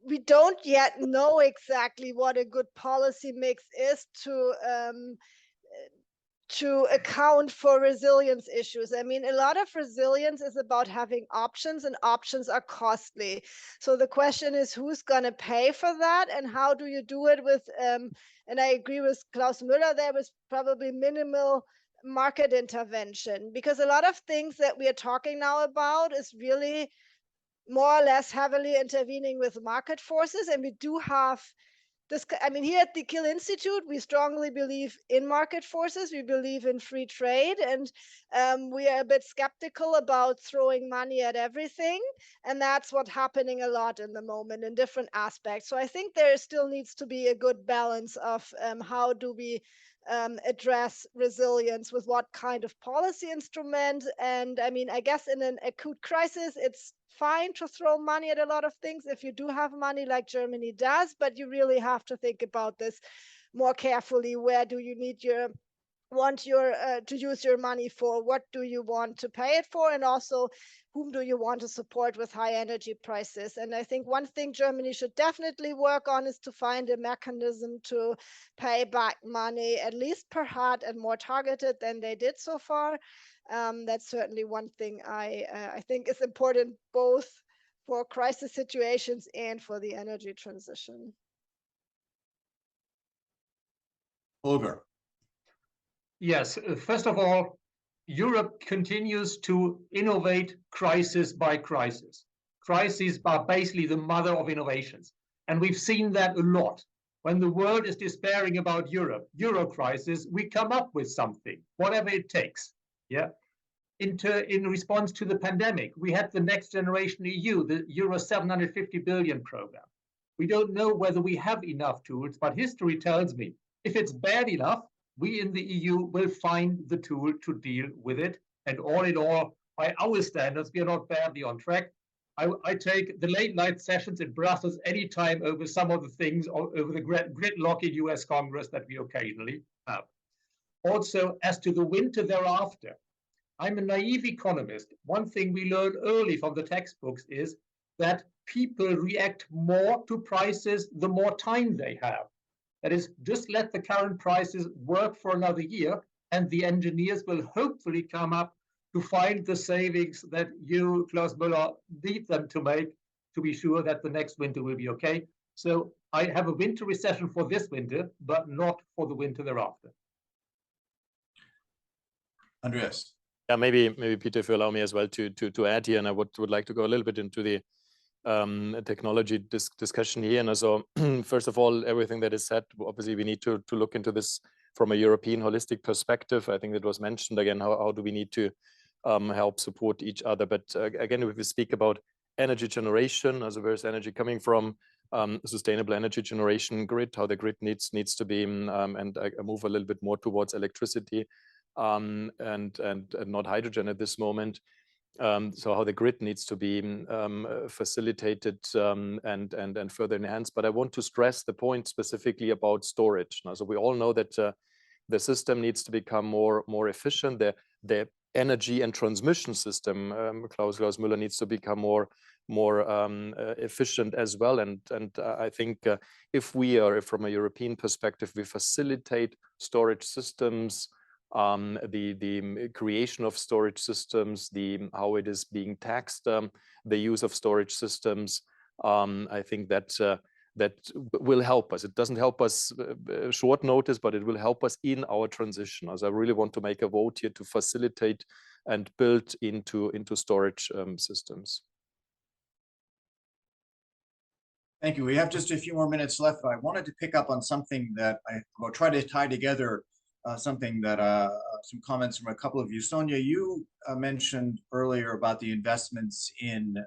we don't yet know exactly what a good policy mix is to account for resilience issues. I mean, a lot of resilience is about having options, and options are costly. So the question is, who's going to pay for that, and how do you do it with? And I agree with Klaus Müller. There was probably minimal market intervention, because a lot of things that we are talking now about is really more or less heavily intervening with market forces. And we do have this, I mean, here at the Kiel Institute, we strongly believe in market forces. We believe in free trade, and we are a bit skeptical about throwing money at everything. And that's what's happening a lot in the moment in different aspects. So I think there still needs to be a good balance of how do we address resilience with what kind of policy instrument. And I mean, I guess in an acute crisis, it's fine to throw money at a lot of things if you do have money like Germany does, but you really have to think about this more carefully. Where do you need to use your money for? What do you want to pay it for? And also, whom do you want to support with high energy prices? And I think one thing Germany should definitely work on is to find a mechanism to pay back money, at least per head, and more targeted than they did so far. That's certainly one thing I think is important, both for crisis situations and for the energy transition. Holger. Yes, first of all, Europe continues to innovate crisis by crisis. Crises are basically the mother of innovations. And we've seen that a lot. When the world is despairing about Europe, Euro crisis, we come up with something, whatever it takes. Yeah. In response to the pandemic, we had the Next Generation EU, the Euro 750 billion program. We don't know whether we have enough tools, but history tells me if it's bad enough, we in the EU will find the tool to deal with it. And all in all, by our standards, we are not badly on track. I take the late night sessions in Brussels anytime over some of the things, over the gridlock in US Congress that we occasionally have. Also, as to the winter thereafter, I'm a naive economist. One thing we learned early from the textbooks is that people react more to prices the more time they have. That is, just let the current prices work for another year, and the engineers will hopefully come up to find the savings that you, Klaus Müller, need them to make to be sure that the next winter will be okay. So I have a winter recession for this winter, but not for the winter thereafter. Andreas. Yeah, maybe Peter, if you allow me as well to add here, and I would like to go a little bit into the technology discussion here. And so, first of all, everything that is said, obviously we need to look into this from a European holistic perspective. I think it was mentioned again, how do we need to help support each other. But again, if we speak about energy generation, as where is energy coming from, sustainable energy generation grid, how the grid needs to be, and I move a little bit more towards electricity and not hydrogen at this moment. So how the grid needs to be facilitated and further enhanced. But I want to stress the point specifically about storage. Now, so we all know that the system needs to become more efficient. The energy and transmission system, Klaus Müller, needs to become more efficient as well. And I think if we are, from a European perspective, we facilitate storage systems, the creation of storage systems, how it is being taxed, the use of storage systems, I think that will help us. It doesn't help us short notice, but it will help us in our transition. As I really want to make a vote here to facilitate and build into storage systems. Thank you. We have just a few more minutes left, but I wanted to pick up on something that I will try to tie together. Something that some comments from a couple of you. Sonja, you mentioned earlier about the investments in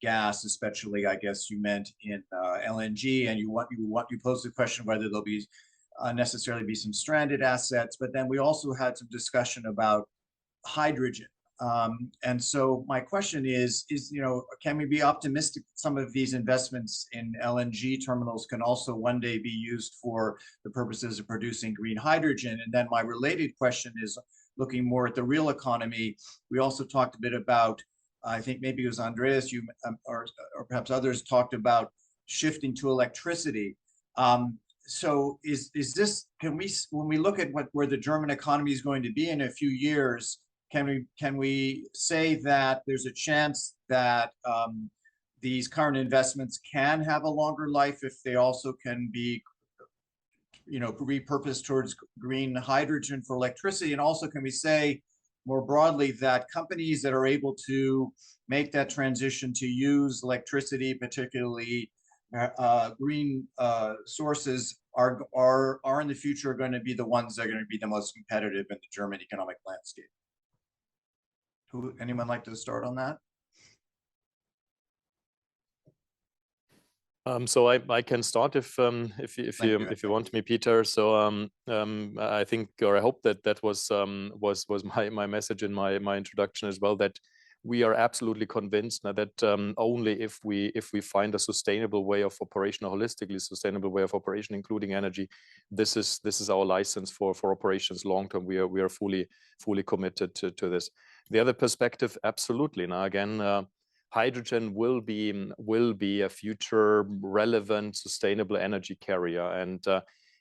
gas, especially, I guess you meant in LNG, and you posed the question whether there'll be necessarily be some stranded assets, but then we also had some discussion about hydrogen. And so my question is, can we be optimistic that some of these investments in LNG terminals can also one day be used for the purposes of producing green hydrogen? And then my related question is looking more at the real economy. We also talked a bit about, I think maybe it was Andreas, you or perhaps others talked about shifting to electricity. So is this, when we look at where the German economy is going to be in a few years, can we say that there's a chance that these current investments can have a longer life if they also can be, repurposed towards green hydrogen for electricity? And also, can we say more broadly that companies that are able to make that transition to use electricity, particularly green sources, are in the future going to be the ones that are going to be the most competitive in the German economic landscape? Anyone like to start on that? So I can start if you want me, Peter. So I think, or I hope that was my message in my introduction as well, that we are absolutely convinced now that only if we find a sustainable way of operation, a holistically sustainable way of operation, including energy, this is our license for operations long term. We are fully committed to this. The other perspective, absolutely. Now again, hydrogen will be a future relevant sustainable energy carrier, and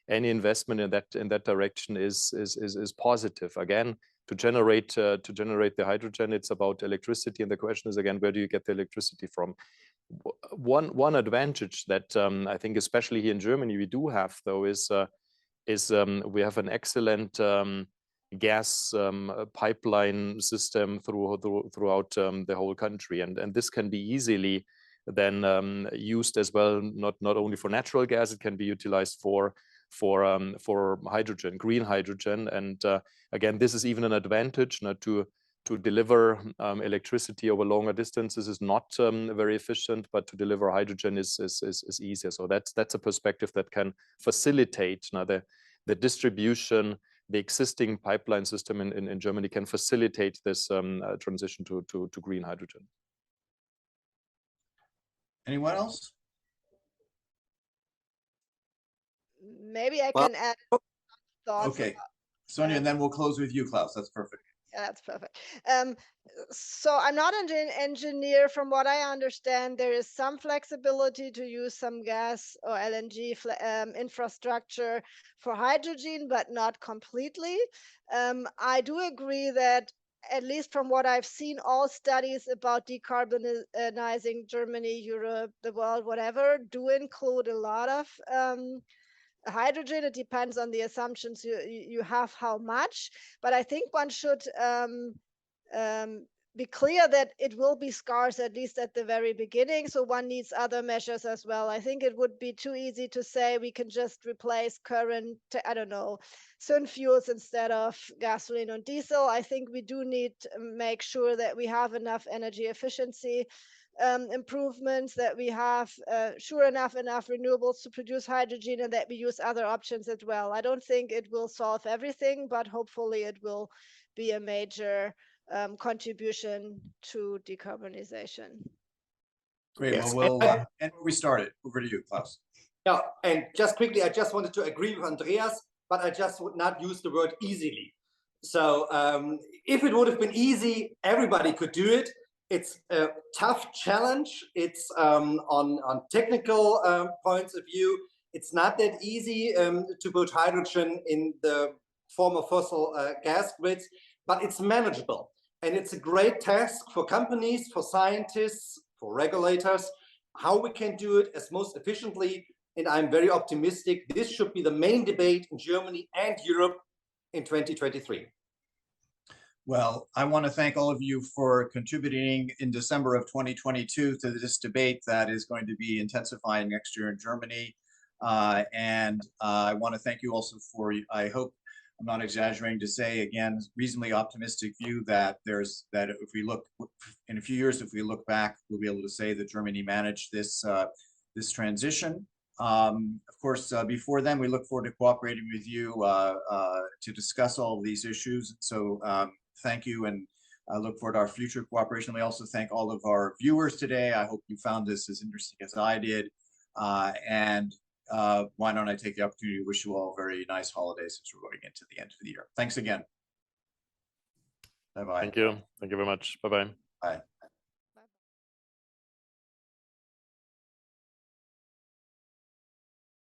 any investment in that direction is positive. Again, to generate the hydrogen, it's about electricity, and the question is again, where do you get the electricity from? One advantage that I think, especially here in Germany, we do have, though, is we have an excellent gas pipeline system throughout the whole country, and this can be easily then used as well, not only for natural gas, it can be utilized for hydrogen, green hydrogen. And again, this is even an advantage now to deliver electricity over longer distances is not very efficient, but to deliver hydrogen is easier. So that's a perspective that can facilitate now the distribution. The existing pipeline system in Germany can facilitate this transition to green hydrogen. Anyone else? Maybe I can add thoughts. Okay, Sonja, and then we'll close with you, Klaus. That's perfect. Yeah, that's perfect. So I'm not an engineer. From what I understand, there is some flexibility to use some gas or LNG infrastructure for hydrogen, but not completely. I do agree that, at least from what I've seen, all studies about decarbonizing Germany, Europe, the world, whatever, do include a lot of hydrogen. It depends on the assumptions you have, how much, but I think one should be clear that it will be scarce, at least at the very beginning. So one needs other measures as well. I think it would be too easy to say we can just replace current, I don't know, syn fuels instead of gasoline and diesel. I think we do need to make sure that we have enough energy efficiency improvements, that we have enough renewables to produce hydrogen, and that we use other options as well. I don't think it will solve everything, but hopefully it will be a major contribution to decarbonization. Great. Yes. Well, we'll end where we started. Over to you, Klaus. Yeah, and just quickly, I just wanted to agree with Andreas, but I just would not use the word easily. So if it would have been easy, everybody could do it. It's a tough challenge. It's on technical points of view. It's not that easy to put hydrogen in the form of fossil gas grids, but it's manageable. And it's a great task for companies, for scientists, for regulators, how we can do it as most efficiently. And I'm very optimistic this should be the main debate in Germany and Europe in 2023. Well, I want to thank all of you for contributing in December of 2022 to this debate that is going to be intensifying next year in Germany. And I want to thank you also for, I hope I'm not exaggerating to say, again, reasonably optimistic view that if we look in a few years, if we look back, we'll be able to say that Germany managed this this transition. Of course, before then, we look forward to cooperating with you to discuss all of these issues. So thank you, and I look forward to our future cooperation. We also thank all of our viewers today. I hope you found this as interesting as I did. Why don't I take the opportunity to wish you all very nice holidays as we're going into the end of the year. Thanks again. Bye-bye. Thank you. Thank you very much. Bye-bye. Bye.